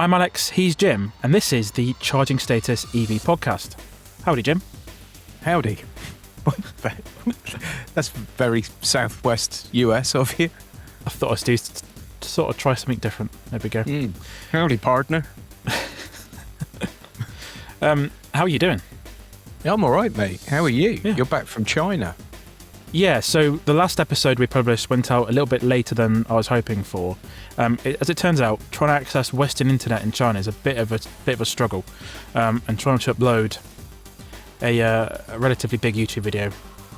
I'm Alex, he's Jim, and this is the Charging Status EV podcast. Howdy, Jim. Howdy. That's very southwest US of you. I thought I'd do sort of try something different. There we go. Howdy, partner. How are you doing? Yeah, I'm all right, mate. How are you? Yeah. You're back from China. Yeah, so the last episode we published went out a little bit later than I was hoping for. As it turns out, trying to access Western internet in China is a bit of a struggle, and trying to upload a relatively big YouTube video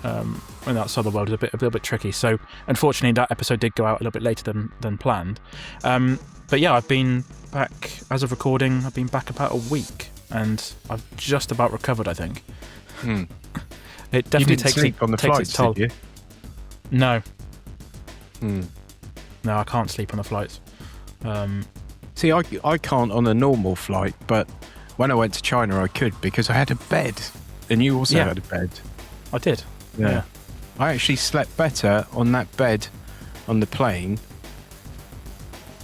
on that side of the world is a little bit tricky. So unfortunately, that episode did go out a little bit later than planned. But yeah, I've been back as of recording. I've been back about a week, and I've just about recovered, I think. It definitely you didn't sleep on the flights, its toll. did you? No. No, I can't sleep on the flights. See, I can't on a normal flight, but when I went to China, I could because I had a bed, and you also had a bed. I did. Yeah. I actually slept better on that bed on the plane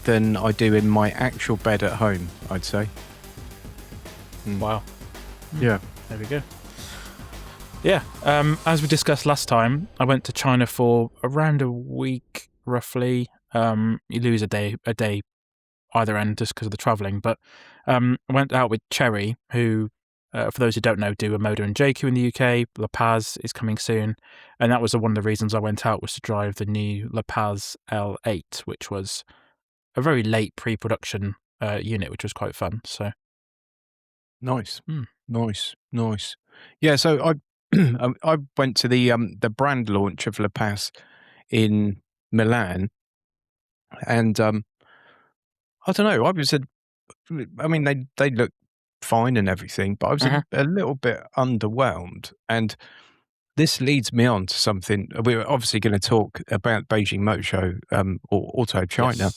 than I do in my actual bed at home, I'd say. Wow. Yeah. There we go. Yeah, as we discussed last time, I went to China for around a week, roughly. You lose a day either end just because of the travelling. But I went out with Cherry, who, for those who don't know, do a motor in Jaecoo in the UK. Lepas is coming soon. And that was one of the reasons I went out, was to drive the new Lepas L8, which was a very late pre-production unit, which was quite fun. So Nice. Nice. Yeah, so I went to the brand launch of Lepas in Milan, and I don't know. I mean, they look fine and everything, but I was a little bit underwhelmed. And this leads me on to something. We're obviously going to talk about Beijing Motor Show or Auto China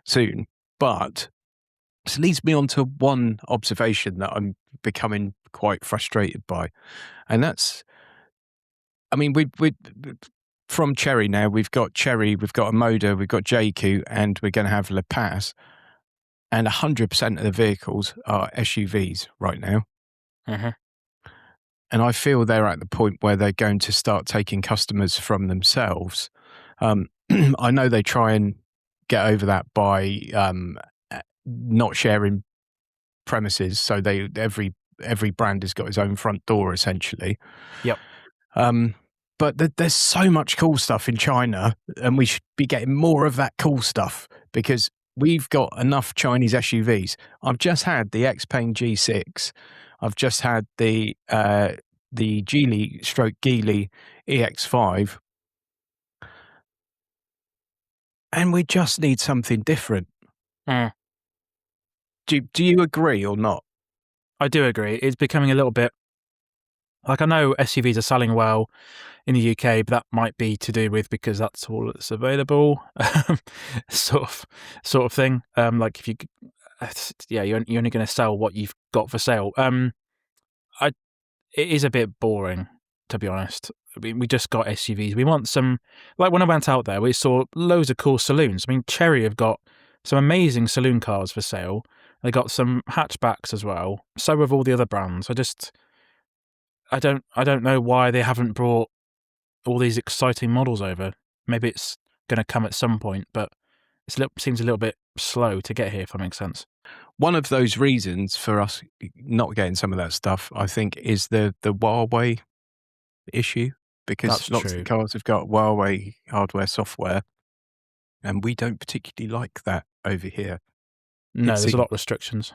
soon, but this leads me on to one observation that I'm becoming quite frustrated by. And that's, I mean, we from Cherry now, we've got Cherry, we've got a Moda, we've got Jaecoo, and we're going to have Lepas. And 100% of the vehicles are SUVs right now. And I feel they're at the point where they're going to start taking customers from themselves. I know they try and get over that by not sharing premises, so every brand has got its own front door essentially. Yep. But there's so much cool stuff in China, and we should be getting more of that cool stuff because we've got enough Chinese SUVs. I've just had the Xpeng G6. I've just had the Geely EX5, and we just need something different. Do you agree or not? I do agree. It's becoming a little bit, like, I know SUVs are selling well in the UK, but that might be to do with because that's all that's available, sort of thing. Like if you're only going to sell what you've got for sale. It is a bit boring, to be honest. I mean, we just got SUVs. We want some, like when I went out there, we saw loads of cool saloons. I mean, Cherry have got some amazing saloon cars for sale. They got some hatchbacks as well. So have all the other brands. I don't know why they haven't brought all these exciting models over. Maybe it's going to come at some point, but it seems a little bit slow to get here, if that makes sense. One of those reasons for us not getting some of that stuff, I think, is the Huawei issue, because lots of the cars have got Huawei hardware, software, and we don't particularly like that over here. No, there's a lot of restrictions.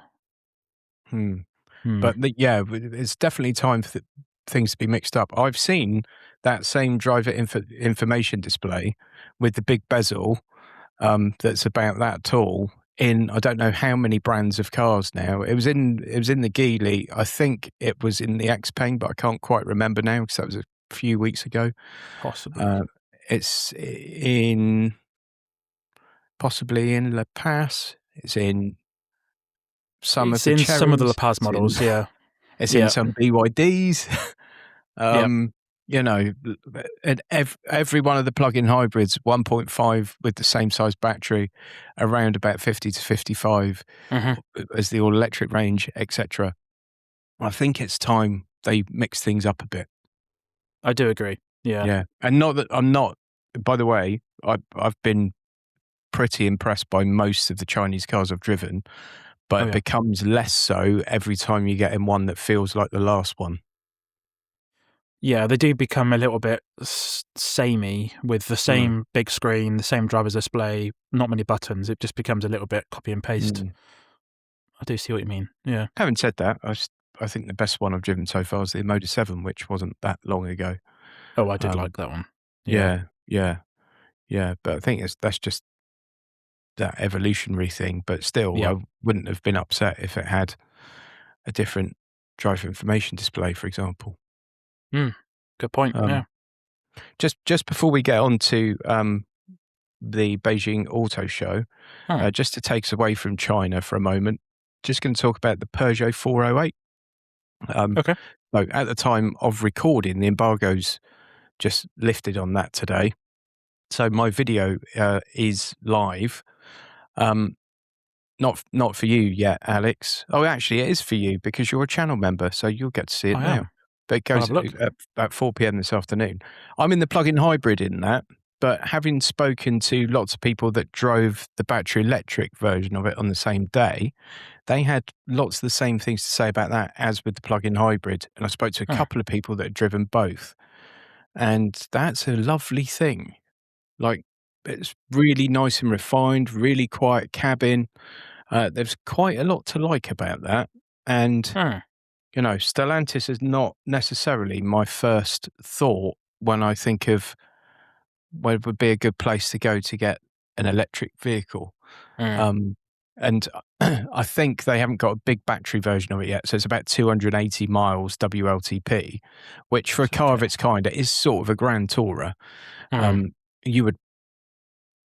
But it's definitely time for things to be mixed up. I've seen that same driver information display with the big bezel that's about that tall in I don't know how many brands of cars now. It was in the Geely. I think it was in the Xpeng, but I can't quite remember now because that was a few weeks ago. Possibly. It's possibly in Lepas. It's in some of the Lepas models, yeah. It's in some BYDs. you know, and every one of the plug-in hybrids, 1.5 with the same size battery, around about 50 to 55 as the all-electric range, etc. I think it's time they mix things up a bit. I do agree. Yeah. Yeah, and not that I'm not. By the way, I've been pretty impressed by most of the Chinese cars I've driven, but Oh, it yeah. becomes less so every time you get in one that feels like the last one. Yeah, they do become a little bit samey with the same big screen, the same driver's display, not many buttons. It just becomes a little bit copy and paste. I do see what you mean. Yeah. Having said that, I think the best one I've driven so far is the Motor 7, which wasn't that long ago. Oh, I did like that one. Yeah, yeah, yeah. But I think that's just that evolutionary thing. But still, Yeah. I wouldn't have been upset if it had a different driver information display, for example. Good point. Yeah. Just before we get on to the Beijing Auto Show, just to take us away from China for a moment, just going to talk about the Peugeot 408. Okay. So at the time of recording, the embargo's just lifted on that today. So my video is live. Not for you yet, Alex. Oh, actually, it is for you because you're a channel member, so you'll get to see it I now. am. But it I'll goes have a look. at 4 p.m. this afternoon. I'm in the plug-in hybrid in that, but having spoken to lots of people that drove the battery electric version of it on the same day, they had lots of the same things to say about that as with the plug-in hybrid. And I spoke to a couple of people that had driven both, and that's a lovely thing. Like, it's really nice and refined, really quiet cabin. There's quite a lot to like about that. And, you know, Stellantis is not necessarily my first thought when I think of where would be a good place to go to get an electric vehicle. And I think they haven't got a big battery version of it yet. So it's about 280 miles WLTP, which for a car of its kind, it is sort of a grand tourer. You would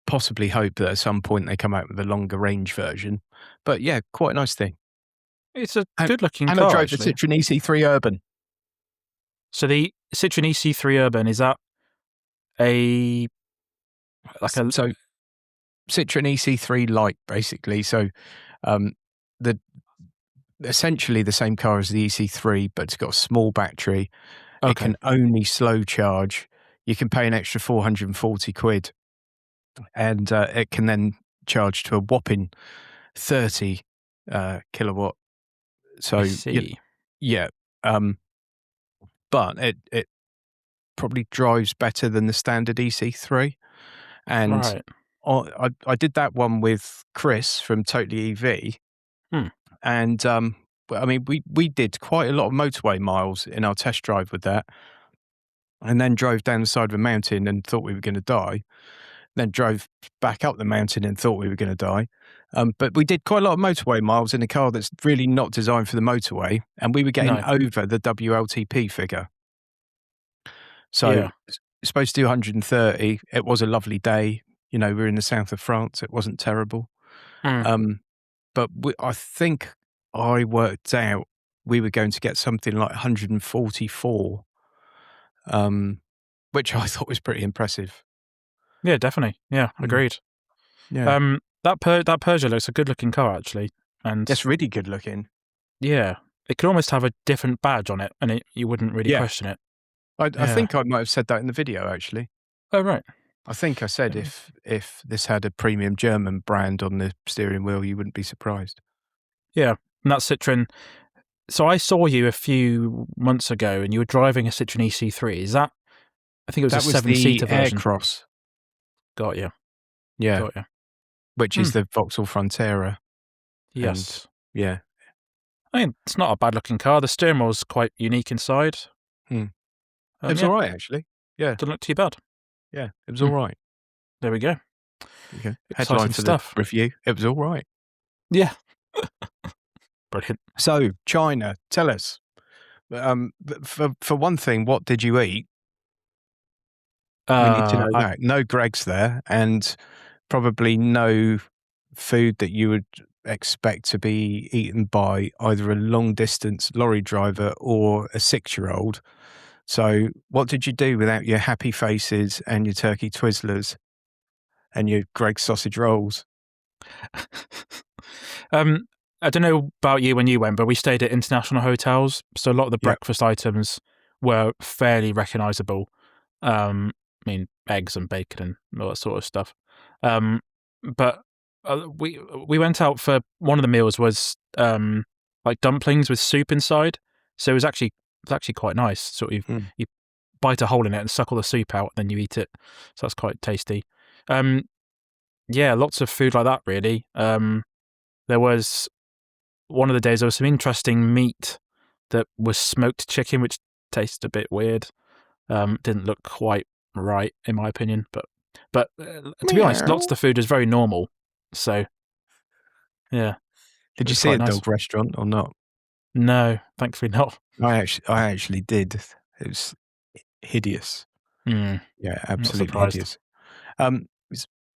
possibly hope that at some point they come out with a longer range version. But yeah, quite a nice thing. It's a good-looking and car, I drove actually. the Citroen EC3 Urban. So the Citroen EC3 Urban, is that So Citroen EC3 Lite, basically. So the essentially the same car as the EC3, but it's got a small battery. Okay. It can only slow charge. You can pay an extra 440 quid, and it can then charge to a whopping 30 kilowatt. So I see. yeah, but it probably drives better than the standard EC3. And Right. I did that one with Chris from Totally EV, and I mean we did quite a lot of motorway miles in our test drive with that, and then drove down the side of a mountain and thought we were going to die. Then drove back up the mountain and thought we were going to die. But we did quite a lot of motorway miles in a car that's really not designed for the motorway, and we were getting over the WLTP figure. So it's supposed to do 130. It was a lovely day. You know, we were in the south of France. It wasn't terrible. But I think I worked out we were going to get something like 144, which I thought was pretty impressive. Yeah, definitely. Yeah, agreed. Yeah. That Peugeot looks a good-looking car, actually. And it's really good looking. Yeah. It could almost have a different badge on it, and you wouldn't really question it. I think I might have said that in the video, actually. Oh, right. I think I said if this had a premium German brand on the steering wheel, you wouldn't be surprised. Yeah, and that Citroen. So I saw you a few months ago, and you were driving a Citroen EC3. Is that? I think it was a 7-seater version. Aircross. Got you. Yeah. Got you. Which is the Vauxhall Frontera. Yes. And, yeah. I mean, it's not a bad-looking car. The steering wheel's quite unique inside. It was all right, actually. Yeah. Doesn't look too bad. Yeah, it was all right. There we go. Okay. Headline for stuff. The review. It was all right. Yeah. Brilliant. So, China, tell us. For one thing, what did you eat? We need to know that. No Greg's there, and probably no food that you would expect to be eaten by either a long-distance lorry driver or a 6-year-old. So, what did you do without your happy faces and your turkey Twizzlers and your Greg's sausage rolls? I don't know about you when you went, but we stayed at international hotels, so a lot of the Yeah. breakfast items were fairly recognisable. I mean, eggs and bacon and all that sort of stuff. But we went out for one of the meals was like dumplings with soup inside, so it was actually quite nice. Sort of you bite a hole in it and suck all the soup out, and then you eat it. So that's quite tasty. Yeah, lots of food like that really. There was one of the days there was some interesting meat that was smoked chicken, which tasted a bit weird. Didn't look quite right in my opinion, but to be honest, lots of the food is very normal. So yeah, it Did you was see quite a nice. dog restaurant or not? No, thankfully not. I actually did. It was hideous. Yeah, Not absolutely surprised. hideous.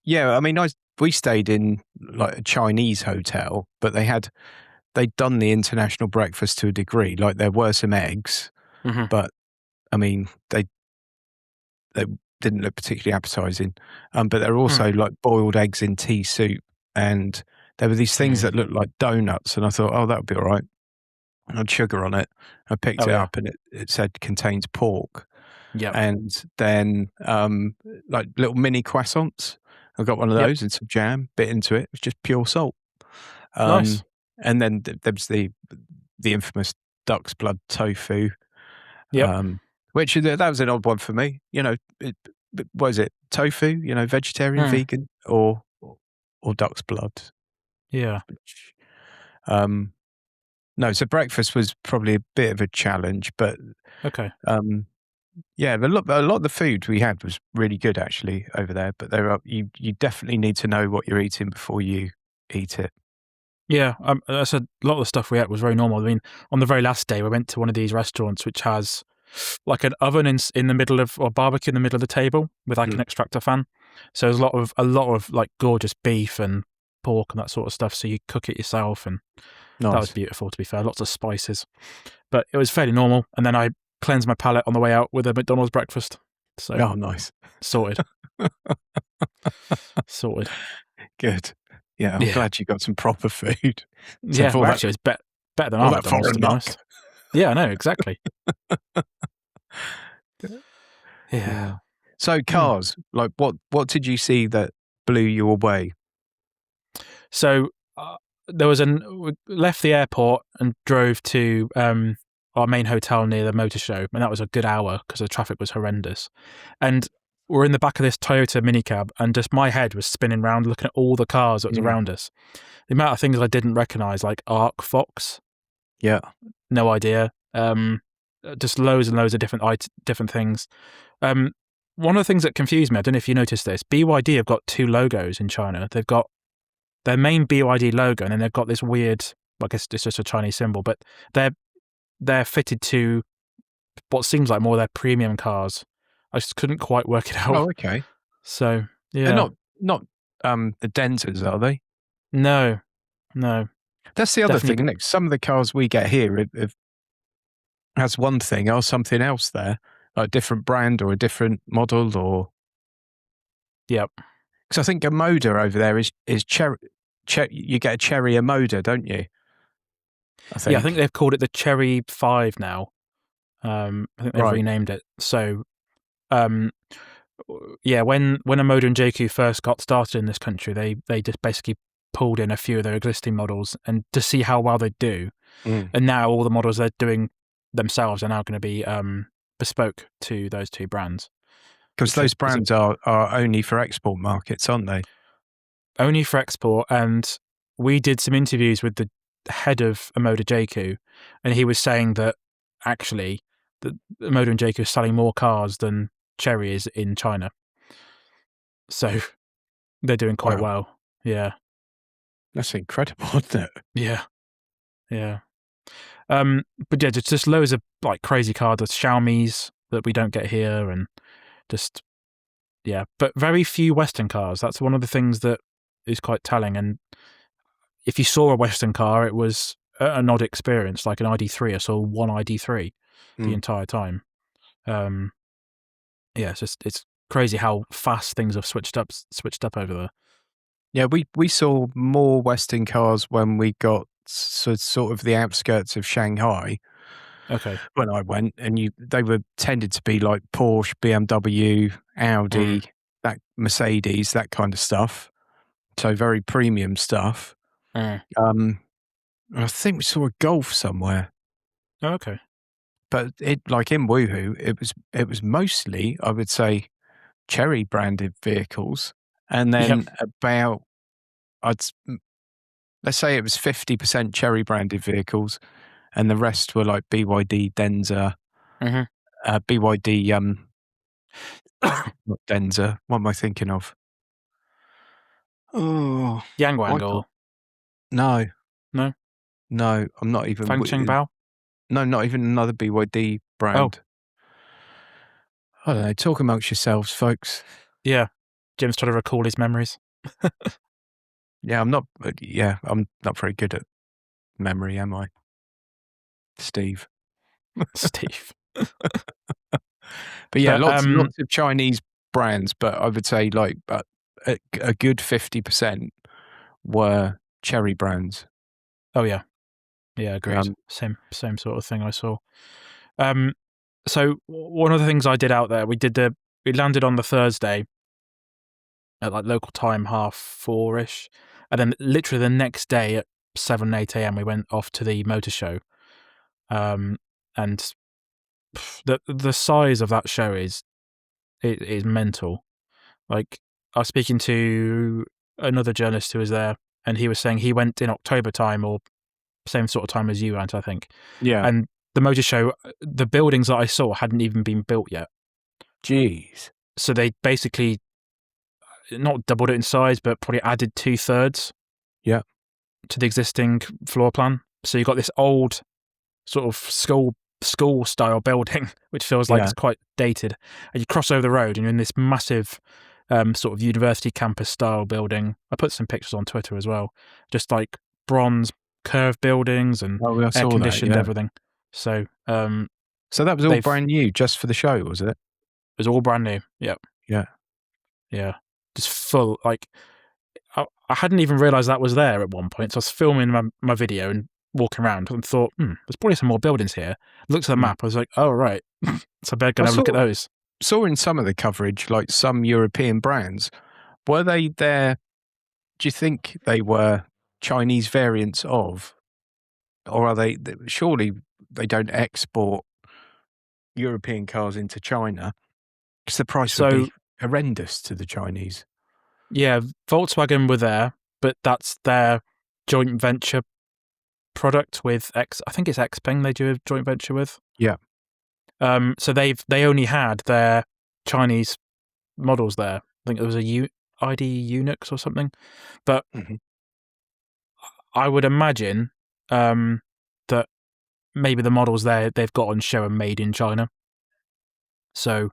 Yeah, I mean, we stayed in like a Chinese hotel, but they'd done the international breakfast to a degree. Like there were some eggs, but I mean, they didn't look particularly appetizing. But there were also like boiled eggs in tea soup, and there were these things that looked like donuts, and I thought, oh, that would be all right. And I had sugar on it. I picked it up, and it said contains pork. Yeah. And then like little mini croissants. I got one of those and some jam, bit into it. It was just pure salt. Nice. And then there was the infamous duck's blood tofu. Which that was an odd one for me. You know, what is it? Tofu? You know, vegetarian, vegan, or duck's blood? Yeah. No, so breakfast was probably a bit of a challenge, but okay. Yeah, a lot of the food we had was really good actually over there. But you definitely need to know what you're eating before you eat it. Yeah, I said a lot of the stuff we ate was very normal. I mean, on the very last day, we went to one of these restaurants which has like an oven in the middle of, or barbecue in the middle of the table with like an extractor fan. So there's a lot of like gorgeous beef and pork and that sort of stuff. So you cook it yourself, and that was beautiful. To be fair, lots of spices, but it was fairly normal. And then I cleansed my palate on the way out with a McDonald's breakfast. So nice, sorted, sorted. Good. Yeah, I'm glad you got some proper food. Yeah, well, actually, it's better than our McDonald's, to be honest. Yeah, I know, exactly. Yeah. So cars, like what did you see that blew you away? So we left the airport and drove to our main hotel near the motor show, and that was a good hour because the traffic was horrendous. And we're in the back of this Toyota minicab, and just my head was spinning around looking at all the cars that was around us. The amount of things I didn't recognise, like Arc Fox. Yeah. No idea. Just loads and loads of different things. One of the things that confused me, I don't know if you noticed this, BYD have got two logos in China. They've got their main BYD logo, and then they've got this weird, I guess it's just a Chinese symbol, but they're fitted to what seems like more of their premium cars. I just couldn't quite work it out. Oh, okay. So, yeah. They're not the Denters, are they? No. That's the other thing, isn't it? Some of the cars we get here has one thing or something else there, like a different brand or a different model, or Yep. Because I think a Moda over there is cherry. You get a cherry Moda, don't you? I think. Yeah, I think they've called it the Cherry 5 now. I think they've renamed it. So, yeah, when a Moda and Jaecoo first got started in this country, they just basically pulled in a few of their existing models and to see how well they do. And now all the models they're doing themselves are now going to be bespoke to those two brands. Because those brands are only for export markets, aren't they? Only for export. And we did some interviews with the head of Moda Jaecoo, and he was saying that actually the Moda and Jaecoo is selling more cars than Cherry is in China. So they're doing quite well. Yeah. That's incredible, isn't it? Yeah. But yeah, just loads of like crazy cars. There's Xiaomi's that we don't get here, and just but very few Western cars. That's one of the things that is quite telling. And if you saw a Western car, it was an odd experience, like an ID3. I saw one ID3 the entire time. Yeah, it's crazy how fast things have switched up over there. Yeah, we saw more Western cars when we got sort of the outskirts of Shanghai. Okay. When I went, and they were tended to be like Porsche, BMW, Audi, that Mercedes, that kind of stuff. So very premium stuff. I think we saw a Golf somewhere, Oh, okay. but like in Woohoo, it was mostly, I would say, Cherry branded vehicles, and Yep. then about I'd s- m- let's say it was 50% Cherry branded vehicles, and the rest were like BYD Denza, BYD not Denza. What am I thinking of? Oh, I Yangwang can't. or No, no? no, I'm not even. Fangcheng Bao? No, not even another BYD Oh, brand. I don't know. Talk amongst yourselves, folks. yeah. Jim's trying to recall his memories. Yeah, I'm not. Yeah, I'm not very good at memory, am I, Steve? Steve. But yeah, But lots of Chinese brands, but I would say like a good 50% were Cherry brands. oh yeah. Yeah, agreed. Um, Same sort of thing I saw. So one of the things I did out there, we landed on the Thursday at like local time 4:30ish, and then literally the next day at 7, 8 a.m. we went off to the motor show. And the size of that show is mental. Like, I was speaking to another journalist who was there, and he was saying he went in October time, or same sort of time as you went, I think. yeah. And the motor show, the buildings that I saw hadn't even been built yet. Jeez. So they basically not doubled it in size, but probably added 2/3 Yeah. to the existing floor plan. So you've got this old sort of school style building, which feels like Yeah. it's quite dated. And you cross over the road and you're in this massive sort of university campus style building. I put some pictures on Twitter as well. Just like bronze curved buildings and Oh, I air saw that. conditioned Yeah. everything. So So that was all it brand new just for the show, was it? was all brand new. Yep. Yeah. Yeah. Just full, like, I hadn't even realised that was there at one point. So I was filming my video and walking around and thought, there's probably some more buildings here. Looked at the Mm. map. I was like, oh, right. So I better go and have a look at those. Saw in some of the coverage, like some European brands, were they there? Do you think they were Chinese variants of, or are they? Surely they don't export European cars into China because the price would So, be horrendous to the Chinese. yeah, Volkswagen were there, but that's their joint venture product with I think it's XPeng they do a joint venture with. Yeah. So they only had their Chinese models there. I think it was a ID Unix or something. But Mhm. I would imagine that maybe the models they've got on show are made in China. So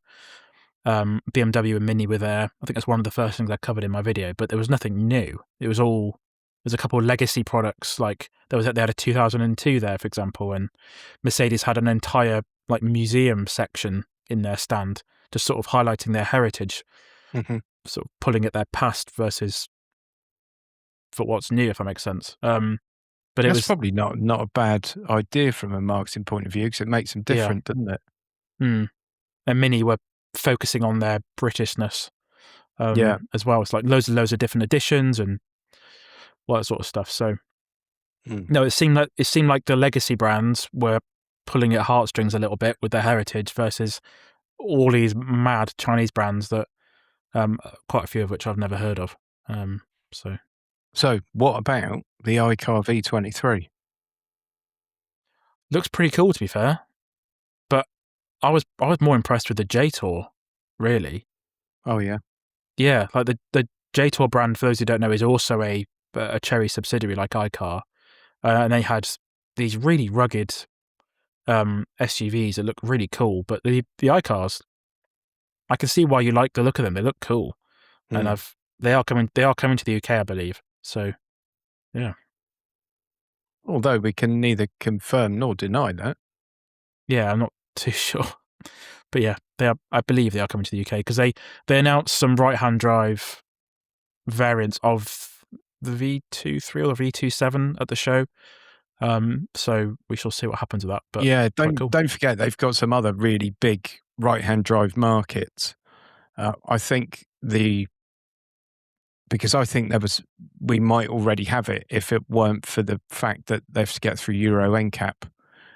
BMW and Mini were there. I think that's one of the first things I covered in my video. But there was nothing new. It was all there's a couple of legacy products. Like they had a 2002 there, for example, and Mercedes had an entire like museum section in their stand, just sort of highlighting their heritage, Mhm. sort of pulling at their past versus for what's new, if that makes sense. But it That's was probably not a bad idea from a marketing point of view because it makes them yeah. different, doesn't it? And Mini were focusing on their Britishness Yeah. as well. It's like loads of different editions and all that sort of stuff. So Mm. no, it seemed like the legacy brands were pulling at heartstrings a little bit with their heritage versus all these mad Chinese brands that quite a few of which I've never heard of. So So what about the iCar V23? looks pretty cool, to be fair. But I was more impressed with the Jaecoo, really. Oh yeah. Yeah, like the Jaecoo brand, for those who don't know, is also a Chery subsidiary like iCar, and they had these really rugged SUVs that look really cool. But the iCars, I can see why you like the look of them. They look cool, and Mm. they are coming to the UK, I believe. So yeah, Although we can neither confirm nor deny that. yeah, I'm not too sure, But yeah, they are. I believe they are coming to the UK because they announced some right-hand drive variants of the V23 or the V27 at the show. So we shall see what happens with that. But yeah, quite cool. don't forget they've got some other really big right-hand drive markets. I think because I think we might already have it if it weren't for the fact that they have to get through Euro NCAP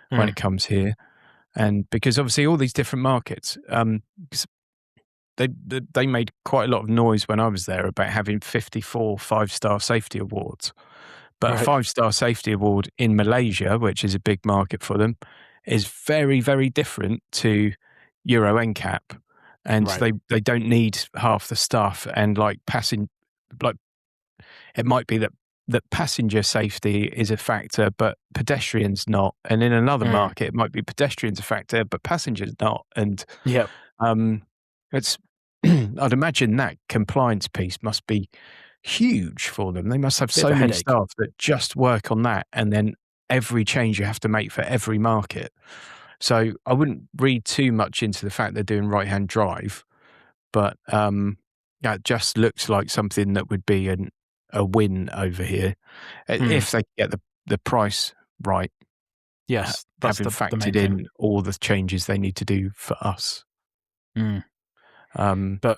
when it comes here, and because obviously all these different markets, they made quite a lot of noise when I was there about having 54 5-star safety awards. But a 5-star safety award in Malaysia, which is a big market for them, is very, very different to Euro NCAP. And they don't need half the stuff. And like it might be that passenger safety is a factor, but pedestrians not. And in another market, it might be pedestrians a factor, but passengers not. And it's I'd imagine that compliance piece must be huge for them. They must have so many staff that just work on that, and then every change you have to make for every market. So I wouldn't read too much into the fact they're doing right-hand drive, but it just looks like something that would be a win over here if they get the price right. Yes, that's having the main factored in thing. all the changes they need to do for us. But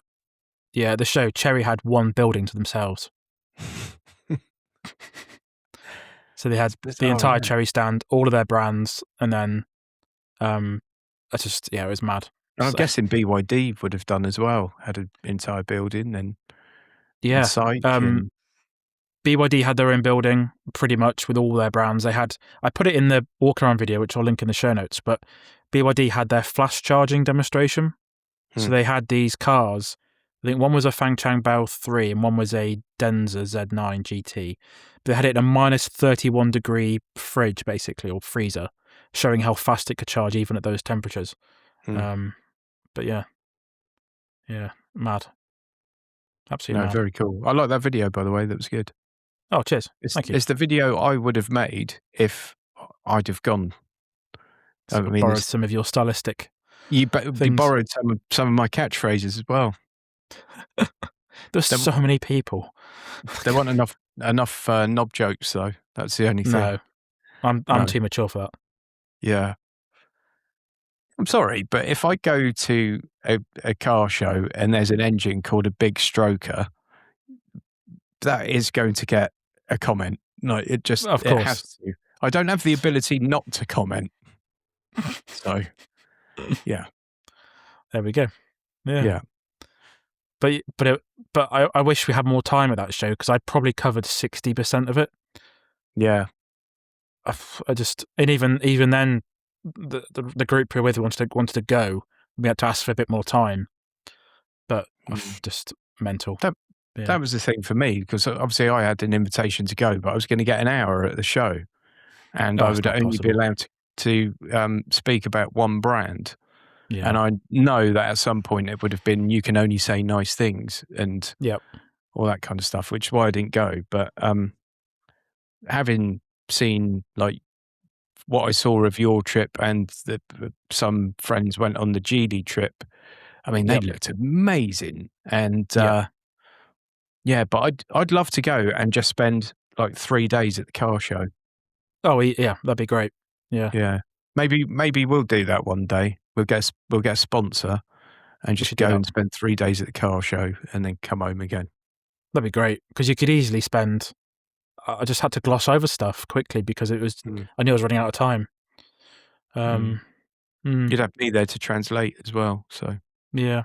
yeah, the show Cherry had one building to themselves. So they had the entire Cherry stand, all of their brands, and then it was mad. I'm guessing BYD would have done as well, had an entire building and site. BYD had their own building pretty much with all their brands. I put it in the walk around video, which I'll link in the show notes, but BYD had their flash charging demonstration. So they had these cars. I think one was a Fangchang Bao 3 and one was a Denza Z9 GT. They had it in a minus 31 degree fridge, basically, or freezer, showing how fast it could charge even at those temperatures. But yeah, mad. Absolutely mad. Very cool. I like that video, by the way. That was good. Oh, cheers. Thank you. It's the video I would have made if I'd have gone. Borrowed some of your stylistic. You borrowed some of my catchphrases as well. There's so many people. There weren't enough knob jokes though. That's the only thing. No, I'm too mature for that. Yeah. I'm sorry, but if I go to a car show and there's an engine called a big stroker, that is going to get a comment. No, it just of course. It has to. I don't have the ability not to comment. So, yeah. There we go. Yeah. But I wish we had more time at that show because I probably covered 60% of it. Yeah. And even then, the group we were with wanted to go. We had to ask for a bit more time, but just mental. That was the thing for me because obviously I had an invitation to go, but I was going to get an hour at the show, and I would only be allowed to speak about one brand. Yeah. And I know that at some point it would have been you can only say nice things and all that kind of stuff, which is why I didn't go. But having seen like what I saw of your trip and some friends went on the Geely trip, I mean they looked amazing. And but I'd love to go and just spend like 3 days at the car show. Oh yeah, that'd be great. Yeah. Maybe we'll do that one day. We'll get a sponsor and just go and spend 3 days at the car show and then come home again. That'd be great because you could easily spend. I just had to gloss over stuff quickly because it was. I knew I was running out of time. You'd have me there to translate as well. So yeah,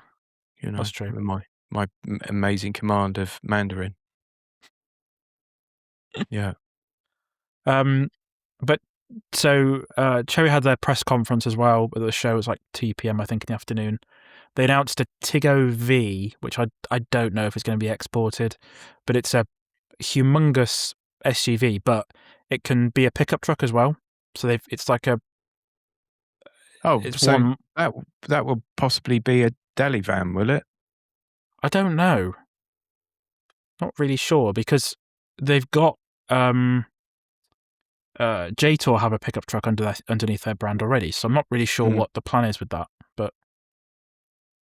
that's true. With my amazing command of Mandarin. Yeah. But. So Cherry had their press conference as well. The show was like 2 p.m. I think in the afternoon. They announced a Tiggo V, which I don't know if it's going to be exported, but it's a humongous SUV, but it can be a pickup truck as well. So it's like a that will possibly be a deli van, will it? I don't know. Not really sure because they've got Jaecoo have a pickup truck underneath their brand already, so I'm not really sure what the plan is with that. But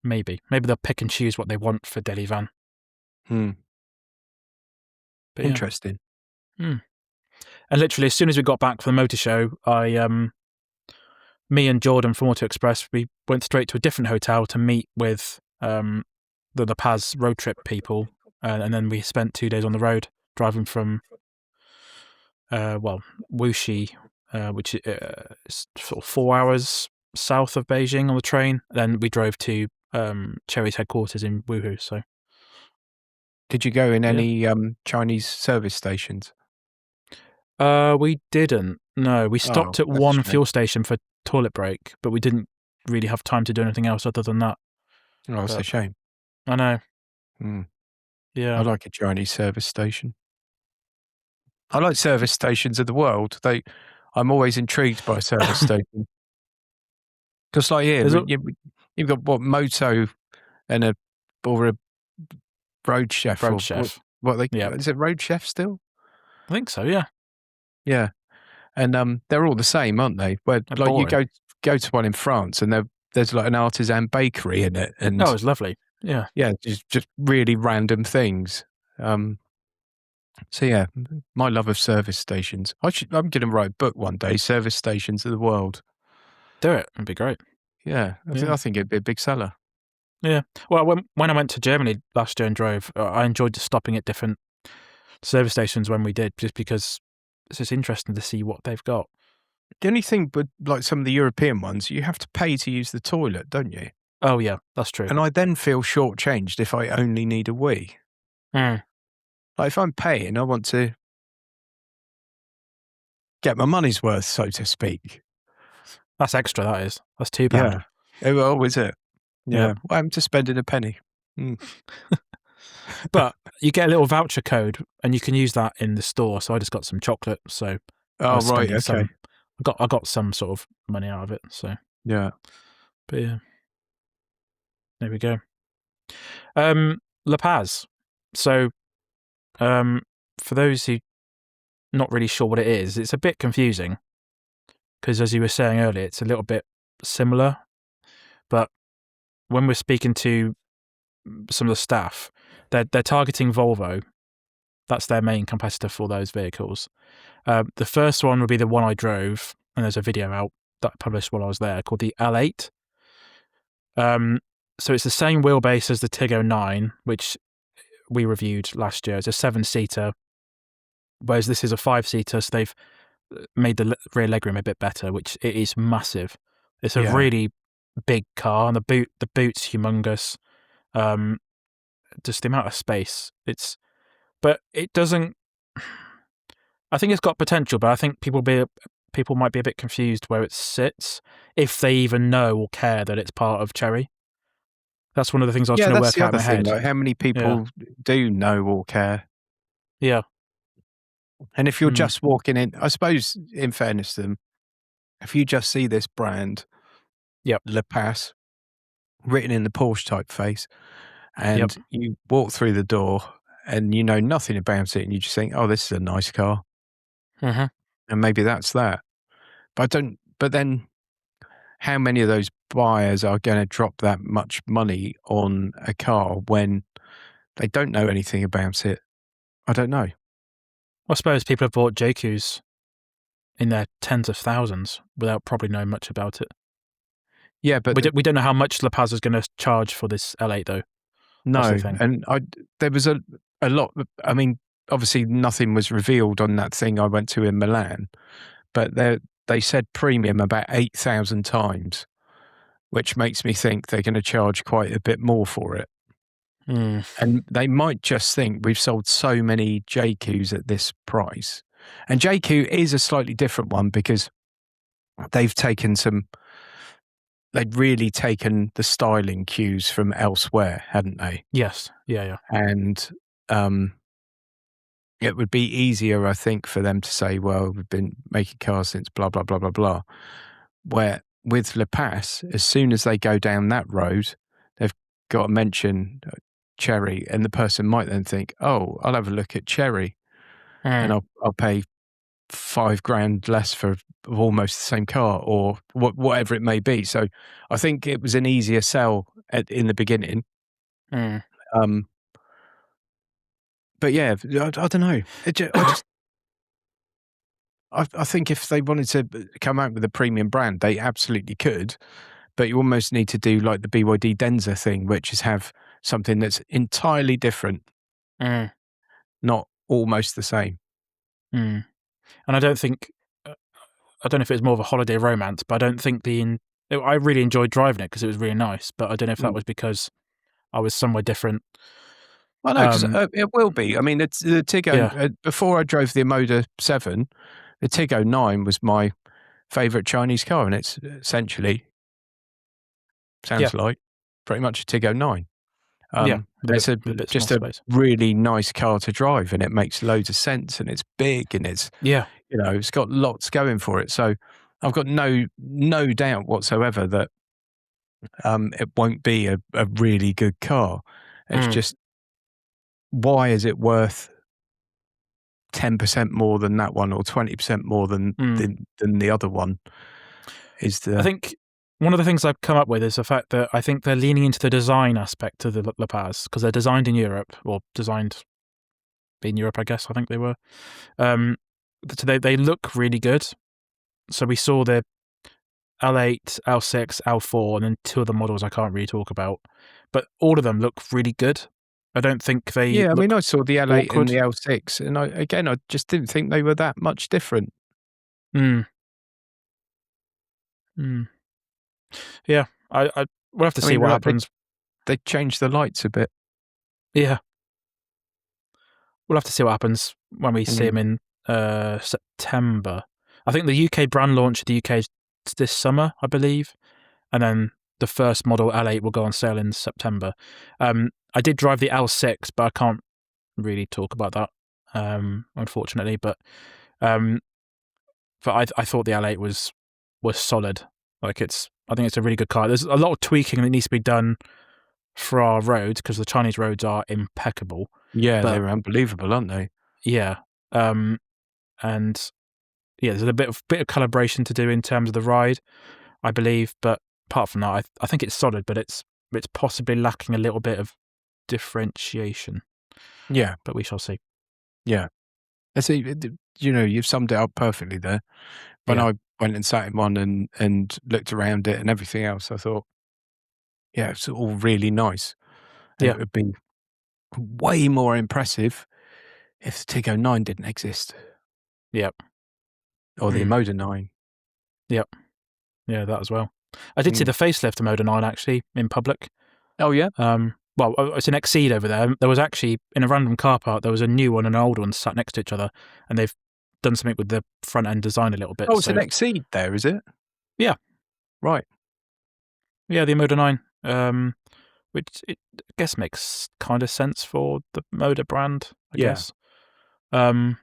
Maybe they'll pick and choose what they want for daily van. Hmm. But Interesting. Yeah. And literally, as soon as we got back from the motor show, me and Jordan from Auto Express, we went straight to a different hotel to meet with the La Paz road trip people, and then we spent 2 days on the road driving from Wuxi, which is sort of 4 hours south of Beijing on the train. Then we drove to Chery's headquarters in Wuhu. So, did you go in any Chinese service stations? We didn't. No, we stopped at one fuel station for toilet break, but we didn't really have time to do anything else other than that. Oh, that's a shame. I know. Yeah, I like a Chinese service station. I like service stations of the world. I'm always intrigued by service stations. Just like here, you've got what, Moto and a Road Chef. Road Chef. Is it Road Chef still? I think so. Yeah. Yeah, and they're all the same, aren't they? Where They're like boring. you go to one in France, and there's like an artisan bakery in it, and it's lovely. Yeah, just really random things. So yeah, my love of service stations. I'm going to write a book one day. Service stations of the world. Do it. It'd be great. Yeah, I think it'd be a big seller. Yeah. Well, when I went to Germany last year and drove, I enjoyed stopping at different service stations when we did, just because it's just interesting to see what they've got. The only thing, but like some of the European ones, you have to pay to use the toilet, don't you? Oh yeah, that's true. And I then feel shortchanged if I only need a wee. Like if I'm paying, I want to get my money's worth, so to speak. That's extra. That is. That's £2. Yeah. Oh, is it? Yeah. Well, I'm just spending a penny. But you get a little voucher code, and you can use that in the store. So I just got some chocolate. So right, okay. I got some sort of money out of it. So yeah. But yeah, there we go. La Paz. So, for those who not really sure what it is, it's a bit confusing because, as you were saying earlier, it's a little bit similar. But when we're speaking to some of the staff, they're targeting Volvo. That's their main competitor for those vehicles. The first one would be the one I drove, and there's a video out that I published while I was there called the L8. So it's the same wheelbase as the Tiggo 9, which we reviewed last year. It's a 7-seater, whereas this is a 5-seater, so they've made the rear legroom a bit better, which it is massive. It's a really big car, and the boot's humongous. Just the amount of space. But it doesn't. I think it's got potential, but I think people might be a bit confused where it sits, if they even know or care that it's part of Chery. That's one of the things I was trying to work out in my head. Like, how many people do know or care? Yeah. And if you're just walking in, I suppose, in fairness to them, if you just see this brand, Le Pas, written in the Porsche typeface, and you walk through the door and you know nothing about it, and you just think, oh, this is a nice car. Mm-hmm. And maybe that's that. But then how many of those buyers are going to drop that much money on a car when they don't know anything about it? I don't know. I suppose people have bought Jaekoos in their tens of thousands without probably knowing much about it. Yeah, but we don't know how much La Paz is going to charge for this L8 though. No, and there was a lot. I mean, obviously nothing was revealed on that thing I went to in Milan, but they said premium about 8,000 times, which makes me think they're going to charge quite a bit more for it. And they might just think we've sold so many Jaekoos at this price. And Jaecoo is a slightly different one because they've really taken the styling cues from elsewhere, hadn't they? Yes. Yeah. And it would be easier, I think, for them to say, well, we've been making cars since blah, blah, blah, blah, blah. Where with Le Pas, as soon as they go down that road, they've got to mention Chery, and the person might then think, oh, I'll have a look at Chery, and I'll pay $5,000 less for almost the same car, or whatever it may be. So I think it was an easier sell in the beginning. Mm. But yeah, I don't know. I think if they wanted to come out with a premium brand, they absolutely could. But you almost need to do like the BYD Denza thing, which is have something that's entirely different, Mm. not almost the same. Mm. And I don't think, I don't know if it's more of a holiday romance, but I don't think I really enjoyed driving it because it was really nice. But I don't know if that was because I was somewhere different. I know, 'cause, it will be. I mean, it's the Tiggo, Yeah, before I drove the Moda 7, the Tiggo 9 was my favorite Chinese car, and it's essentially yeah, sounds like pretty much a Tiggo 9. yeah, with It's a bit more just a space. really nice car to drive, and it makes loads of sense, and it's big, and Yeah. it's got lots going for it. So I've got no doubt whatsoever that, it won't be a really good car. It's Mm. just, why is it worth 10% more than that one, or 20% more than Mm. the other one is I the think one of the things I've come up with is the fact that I think they're leaning into the design aspect of the Lepas because they're designed in Europe, or designed in Europe, I guess. I think they were. So they look really good. So we saw the L8, L6, L4, and then two of the models I can't really talk about, but all of them look really good. I don't think they Yeah, I mean, look I saw the L8 and awkward. the L6, and I just didn't think they were that much different. Mm. Mm. Yeah, we'll have to I see mean, what like, happens. they changed the lights a bit. Yeah, we'll have to see what happens when we see Mm. them in September. I think the UK brand launch in the UK is this summer, I believe, and then the first model L8 will go on sale in September. I did drive the L6, but I can't really talk about that, unfortunately. Um, but I thought the L8 was solid. Like I think it's a really good car. There's a lot of tweaking that needs to be done for our roads because the Chinese roads are impeccable. Yeah, But they're unbelievable, aren't they? yeah, and yeah, there's a bit of calibration to do in terms of the ride, I believe. But apart from that, I think it's solid, but it's possibly lacking a little bit of differentiation. Yeah, But we shall see. yeah. I see. You've summed it up perfectly there. When Yeah, I went and sat in one and looked around it and everything else, I thought, yeah, it's all really nice. And yeah, it would be way more impressive if the Tiggo 9 didn't exist, yeah, or the mm, Emoda 9. yeah, yeah, that as well. I did see Mm. the facelift of Moda 9 actually in public. Oh, yeah? Well, it's an Exceed over there. There was actually, in a random car park, there was a new one and an old one sat next to each other, and they've done something with the front end design a little bit. Oh, it's an So Exceed there, is it? yeah, Right. yeah, the Moda 9, which I guess makes kind of sense for the Moda brand, I Yeah. guess. But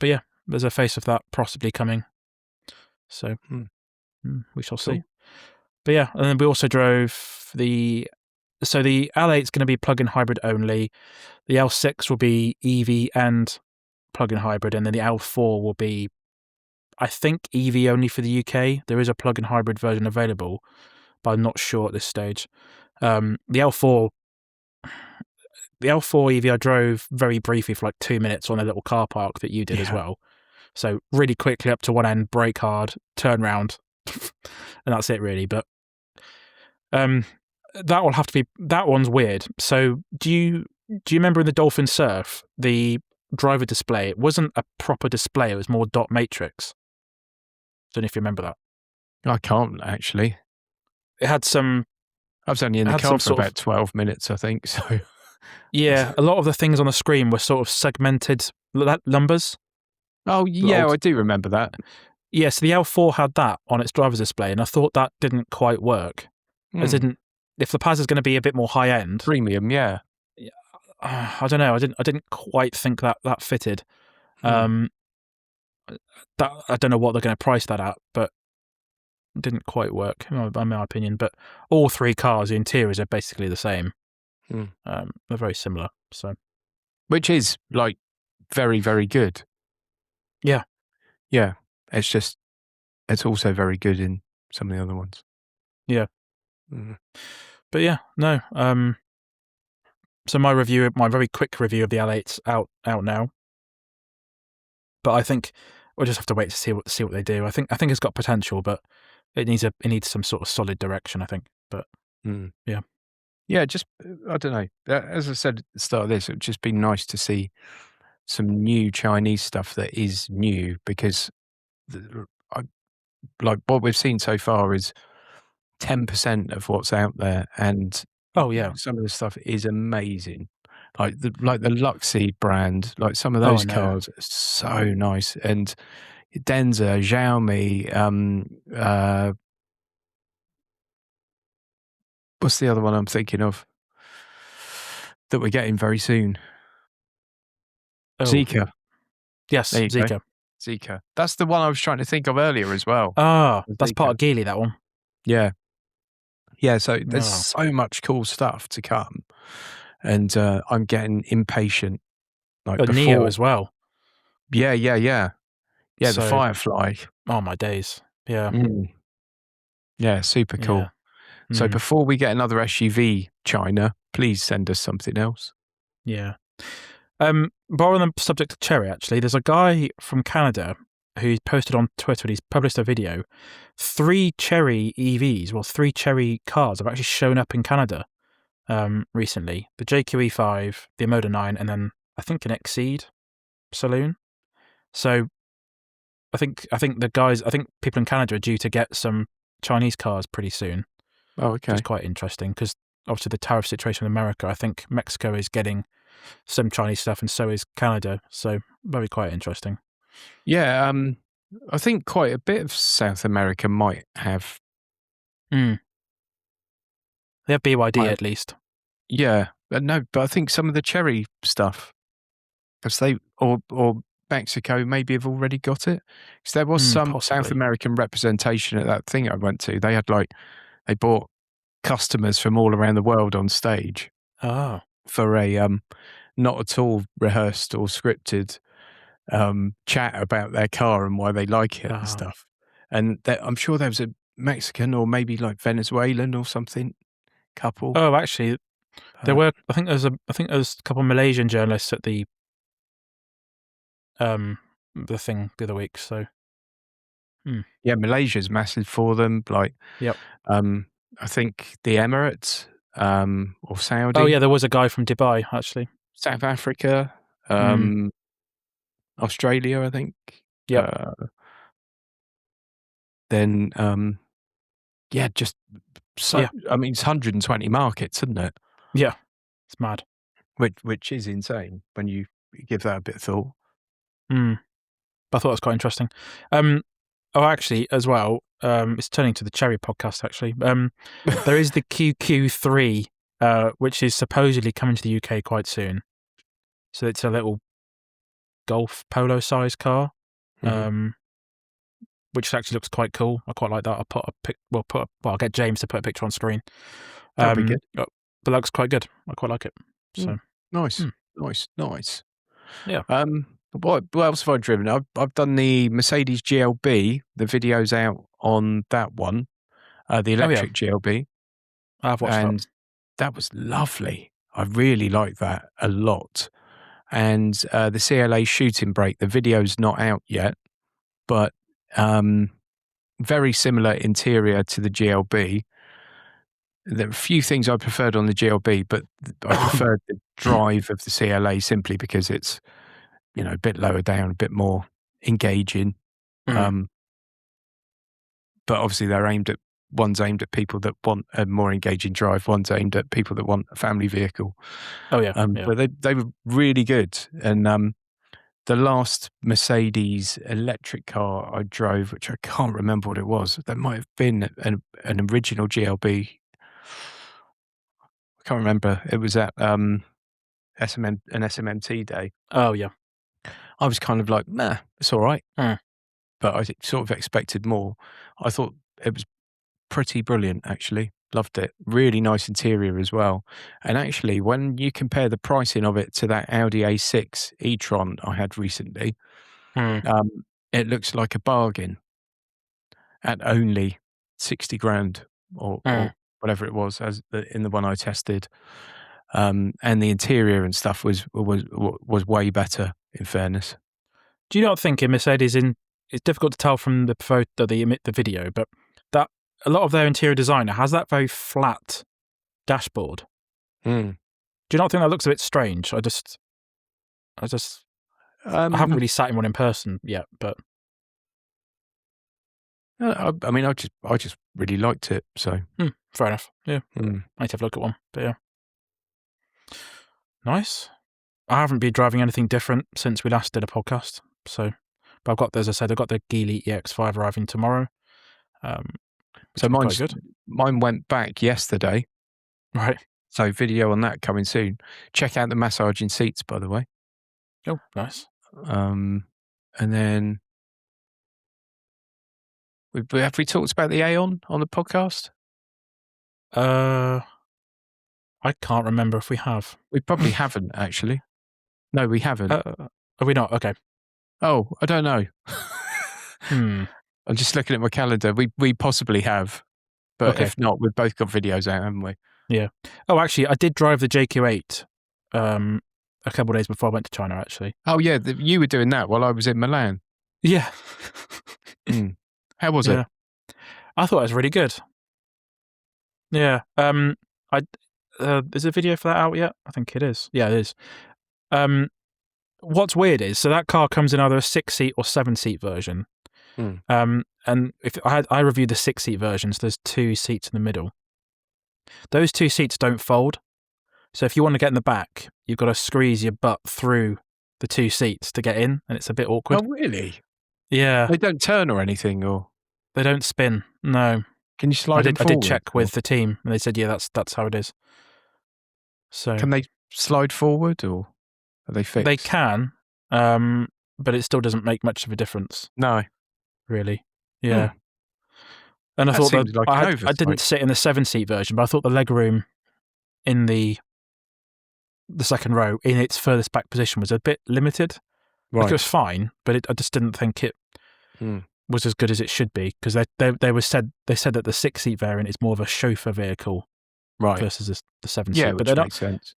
yeah, there's a face of that possibly coming. So Mm. we shall see. Cool. But yeah, and then we also drove the L8 is going to be plug-in hybrid only. The L6 will be EV and plug-in hybrid, and then the L4 will be, I think, EV only for the UK. There is a plug-in hybrid version available, but I'm not sure at this stage. The L4 EV I drove very briefly for like 2 minutes on a little car park that you did as Yeah. well. So really quickly up to one end, brake hard, turn round, and that's it really. But that one's weird. So do you remember in the Dolphin Surf, the driver display, it wasn't a proper display, it was more dot matrix. Don't know if you remember that. I can't actually. It had some I was only in it the had car some for sort of about 12 minutes, I think, so yeah, a lot of the things on the screen were sort of segmented numbers. Oh, yeah, Old I do remember that. Yeah, so the L4 had that on its driver's display, and I thought that didn't quite work. As Mm. in, if the Paz is going to be a bit more high end, Premium, yeah. I don't know. I didn't quite think that fitted. Mm. Um, that I don't know what they're going to price that at, but it didn't quite work in my opinion. But all three cars, the interiors are basically the same. Mm. They're very similar. So Which is, like, very, very good. yeah, Yeah. It's also very good in some of the other ones. yeah. Mm. But yeah, no. So my very quick review of the L8's out now. But I think we'll just have to wait to see what they do. I think it's got potential, but it needs some sort of solid direction, I think. But yeah. Yeah, just I don't know. As I said at the start of this, it would just be nice to see some new Chinese stuff that is new, because like what we've seen so far is 10% of what's out there, and Oh yeah. some of the stuff is amazing. Like the Luxy brand, like some of Oh, I those know. cars are so nice. And Denza, Xiaomi, what's the other one I'm thinking of that we're getting very soon? Oh Zeekr. yes, There you go. Zeekr. Zeekr. That's the one I was trying to think of earlier as well. Ah, that's part Zeekr. of Geely, that one. Yeah. Yeah, so there's Oh. so much cool stuff to come, and I'm getting impatient. Like Neo before, as well. yeah, the So, Firefly. oh my days. Yeah. Yeah, super Yeah. cool. So Mm. before we get another SUV, China, please send us something else. Yeah. But on the subject of Cherry, actually, there's a guy from Canada who posted on Twitter, and he's published a video. 3 Cherry EVs, well, 3 Cherry cars have actually shown up in Canada recently. The Jaecoo E5, the Moda 9, and then I think an Exceed Saloon. So I think people in Canada are due to get some Chinese cars pretty soon, Oh, which is okay. quite interesting because obviously the tariff situation in America, I think Mexico is getting some Chinese stuff and so is Canada. So very quite interesting. Yeah, I think quite a bit of South America might have. They have BYD Might have at least. yeah, but no, but I think some of the Cherry stuff, because they or Mexico maybe have already got it. Because there was some South Possibly. American representation at that thing I went to. They had they brought customers from all around the world on stage Oh. for a not at all rehearsed or scripted chat about their car and why they like it and stuff. And I'm sure there was a Mexican or maybe like Venezuelan or something couple. Oh, actually, there were. I think there's a couple of Malaysian journalists at the thing the other week. So. Yeah, Malaysia's massive for them. Like, Yep. I think the Emirates or Saudi. Oh yeah, there was a guy from Dubai actually. South Africa, Australia, I think. Yep. Then, yeah, just so. Yeah. I mean, it's 120 markets, isn't it? Yeah. It's mad. Which is insane when you give that a bit of thought. But I thought it was quite interesting. Oh, actually, as well, it's turning to the Cherry podcast. Actually, there is the QQ3, which is supposedly coming to the UK quite soon. So it's a little Golf Polo size car, which actually looks quite cool. I quite like that. I'll put a pic. Well, I'll get James to put a picture on screen. That'd be good. But that looks quite good. I quite like it. So nice. Yeah. What else have I driven? I've done the Mercedes GLB. The video's out on that one, the electric GLB. I've watched and that was lovely. I really like that a lot. And the CLA shooting brake, the video's not out yet, but very similar interior to the GLB. There are a few things I preferred on the GLB, but I preferred the drive of the CLA simply because it's, a bit lower down, a bit more engaging. But obviously one's aimed at people that want a more engaging drive, one's aimed at people that want a family vehicle. Oh yeah. But they were really good. And the last Mercedes electric car I drove, which I can't remember what it was, that might have been an original GLB. I can't remember. It was at an SMMT day. Oh yeah. I was kind of like, nah, it's all right. Mm. But I sort of expected more. I thought it was pretty brilliant, actually. Loved it. Really nice interior as well. And actually, when you compare the pricing of it to that Audi A6 e-tron I had recently, it looks like a bargain at only 60 grand or whatever it was, in the one I tested, and the interior and stuff was way better. In fairness, do you not think in Mercedes, it's difficult to tell from the photo, the video, but that a lot of their interior designer has that very flat dashboard. Do you not think that looks a bit strange? I haven't really sat in one in person yet, but I mean, I just really liked it. So fair enough. Yeah, I need to have a look at one. But yeah, nice. I haven't been driving anything different since we last did a podcast. So, but I've got, as I said, I've got the Geely EX5 arriving tomorrow. So mine went back yesterday. Right. So video on that coming soon. Check out the massaging seats, by the way. Oh, nice. And then have we talked about the Aeon on the podcast? I can't remember if we have. We probably haven't, actually. No, we haven't. Are we not? Okay. Oh, I don't know. I'm just looking at my calendar. We possibly have, but okay. If not, we've both got videos out, haven't we? Yeah. Oh, actually, I did drive the Jaecoo 8 a couple of days before I went to China, actually. Oh, yeah. You were doing that while I was in Milan. Yeah. How was it? I thought it was really good. Yeah. Is a video for that out yet? I think it is. Yeah, it is. What's weird is, so that car comes in either a 6-seat or 7-seat version. And if I reviewed the 6-seat versions, there's 2 seats in the middle. Those 2 seats don't fold. So if you want to get in the back, you've got to squeeze your butt through the 2 seats to get in, and it's a bit awkward. Oh, really? Yeah. They don't turn or anything, or they don't spin. No. Can you slide them forward? I did check with the team, and they said, yeah, that's how it is. So can they slide forward, or are they fixed? They can, but it still doesn't make much of a difference. No. Really. Yeah. And I thought that like I didn't sit in the 7-seat version, but I thought the legroom in the second row in its furthest back position was a bit limited. Right. Like it was fine, but I just didn't think it was as good as it should be, because they said that the 6-seat variant is more of a chauffeur vehicle, right, versus the 7-seat. Yeah, but which makes sense.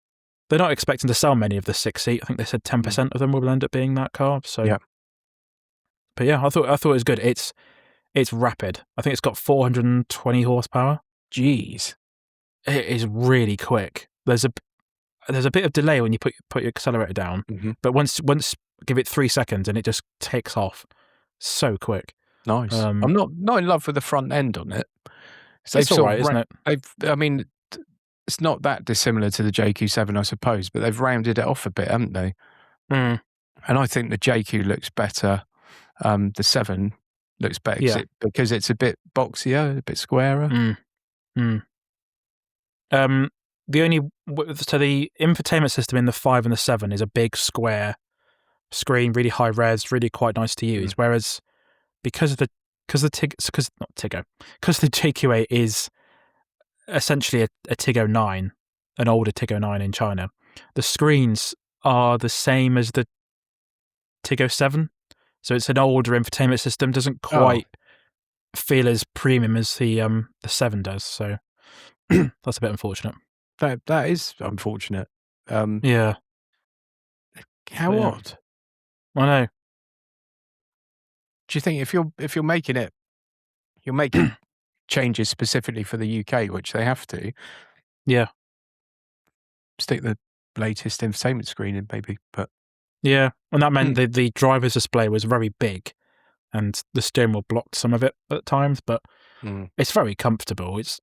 They're not expecting to sell many of the 6-seat. I think they said 10% of them will end up being that car. So yeah. But yeah, I thought it was good. It's rapid. I think it's got 420 horsepower. Jeez. It is really quick. There's a bit of delay when you put your accelerator down, but once give it 3 seconds and it just takes off so quick. Nice. I'm not in love with the front end on it. It's all right, isn't it? I mean, it's not that dissimilar to the Jaecoo 7, I suppose, but they've rounded it off a bit, haven't they? And I think the Jaecoo looks better. The 7 looks better because it's a bit boxier, a bit squarer. The infotainment system in the 5 and the 7 is a big square screen, really high res, really quite nice to use. Whereas because the Jaecoo 8 is essentially a Tiggo 9, an older Tiggo 9 in China, the screens are the same as the Tiggo 7. So it's an older infotainment system, doesn't quite feel as premium as the 7 does. So that's a bit unfortunate. That is unfortunate. Yeah. How odd. I know. Do you think if you're making it, you're making changes specifically for the UK, which they have to? Yeah. Stick the latest infotainment screen in, maybe. But yeah, and that meant the driver's display was very big, and the steering wheel blocked some of it at times. But it's very comfortable. It's,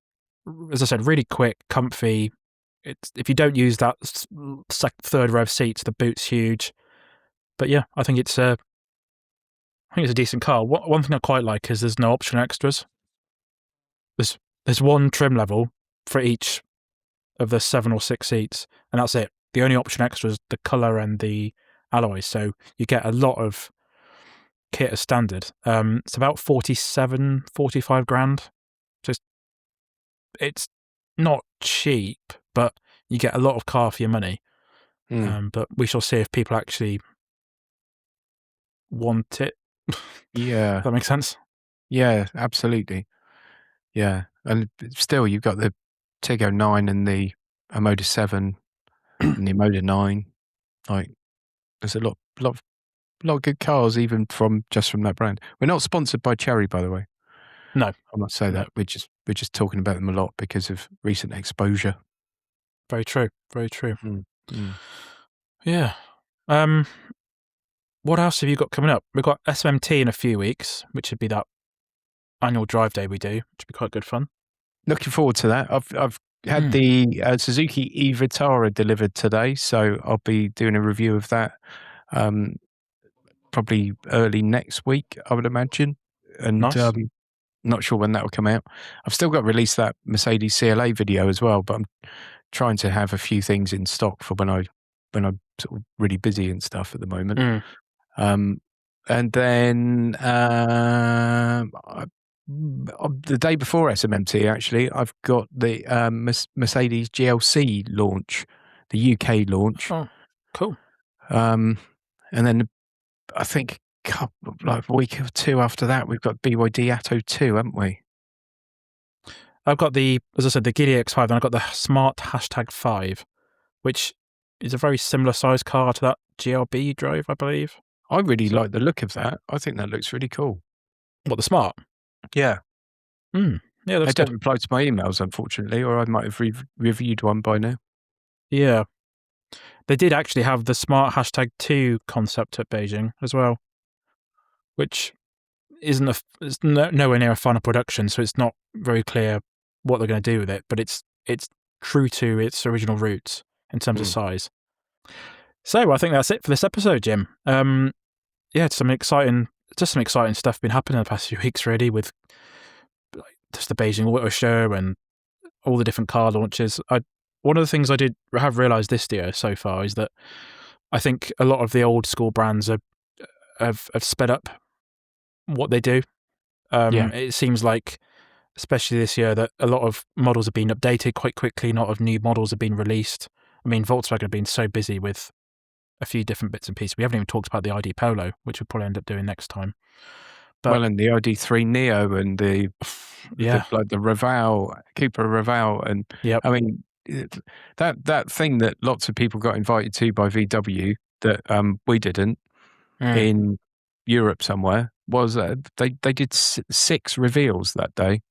as I said, really quick, comfy. It's, if you don't use that third row of seats, the boot's huge. But yeah, I think it's a decent car. One thing I quite like is there's no optional extras. There's one trim level for each of the 7 or 6 seats, and that's it. The only option extra is the colour and the alloys, so you get a lot of kit as standard. It's about 45 grand. So it's not cheap, but you get a lot of car for your money. But we shall see if people actually want it. Yeah. Does that make sense? Yeah, absolutely. Yeah. And still, you've got the Tiggo 9 and the Moda 7 and the Moda 9. Like, there's a lot of good cars, even from that brand. We're not sponsored by Chery, by the way. No, I must say that we're just talking about them a lot because of recent exposure. Very true. Very true. Mm. Yeah. What else have you got coming up? We've got SMMT in a few weeks, which would be that annual drive day we do, which would be quite good fun. Looking forward to that. I've had the Suzuki e-Vitara delivered today, so I'll be doing a review of that probably early next week, I would imagine. And nice. Not sure when that will come out. I've still got to release that Mercedes CLA video as well, but I'm trying to have a few things in stock for when I'm sort of really busy and stuff at the moment. And then the day before SMMT, actually, I've got the Mercedes GLC launch, the UK launch. Oh, cool. And then I think like a week or two after that, we've got BYD Atto 2, haven't we? I've got as I said, the Geely X5, and I've got the Smart #5, which is a very similar size car to that GLB you drove, I believe. I really like the look of that. I think that looks really cool. What, the Smart? Yeah. Yeah, that's they don't reply to my emails, unfortunately, or I might have reviewed one by now. Yeah. They did actually have the Smart #2 concept at Beijing as well, which isn't it's nowhere near a final production, so it's not very clear what they're going to do with it, but it's true to its original roots in terms of size. So I think that's it for this episode, Jim. Yeah, some exciting stuff been happening in the past few weeks, really, with just the Beijing Auto Show and all the different car launches. One of the things I have realised this year so far is that I think a lot of the old school brands have sped up what they do. It seems like, especially this year, that a lot of models have been updated quite quickly. A lot of new models have been released. I mean, Volkswagen have been so busy with a few different bits and pieces. We haven't even talked about the ID Polo, which we'll probably end up doing next time. But, and the ID3 Neo and the Raval, Cooper Raval, and I mean that thing that lots of people got invited to by VW that we didn't in Europe somewhere was they did 6 reveals that day.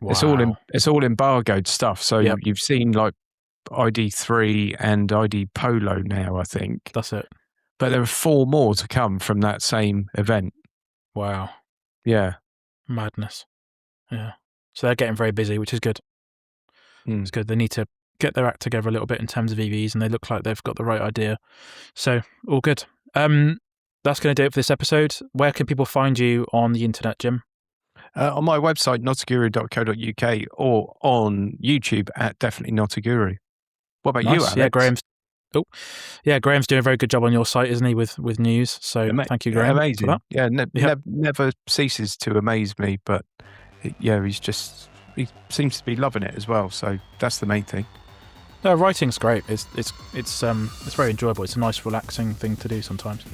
Wow. It's all embargoed stuff. So you've seen like ID3 and ID Polo now, I think. That's it. But there are 4 more to come from that same event. Wow. Yeah. Madness. Yeah. So they're getting very busy, which is good. It's good. They need to get their act together a little bit in terms of EVs, and they look like they've got the right idea. So all good. That's going to do it for this episode. Where can people find you on the internet, Jim? On my website, notaguru.co.uk, or on YouTube at Definitely Not a Guru. What about you, Alex? Yeah, Graham's doing a very good job on your site, isn't he, with news? So thank you, Graham. Amazing. For that. Yeah, never ceases to amaze me. But he seems to be loving it as well. So that's the main thing. No, writing's great. It's very enjoyable. It's a nice, relaxing thing to do sometimes.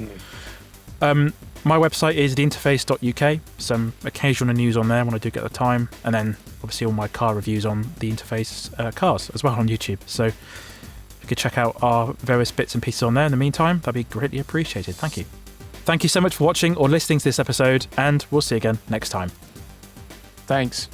My website is theinterface.uk. Some occasional news on there when I do get the time, and then obviously all my car reviews on the Interface cars as well on YouTube. So if you could check out our various bits and pieces on there in the meantime, that'd be greatly appreciated. Thank you. Thank you so much for watching or listening to this episode, and we'll see you again next time. Thanks.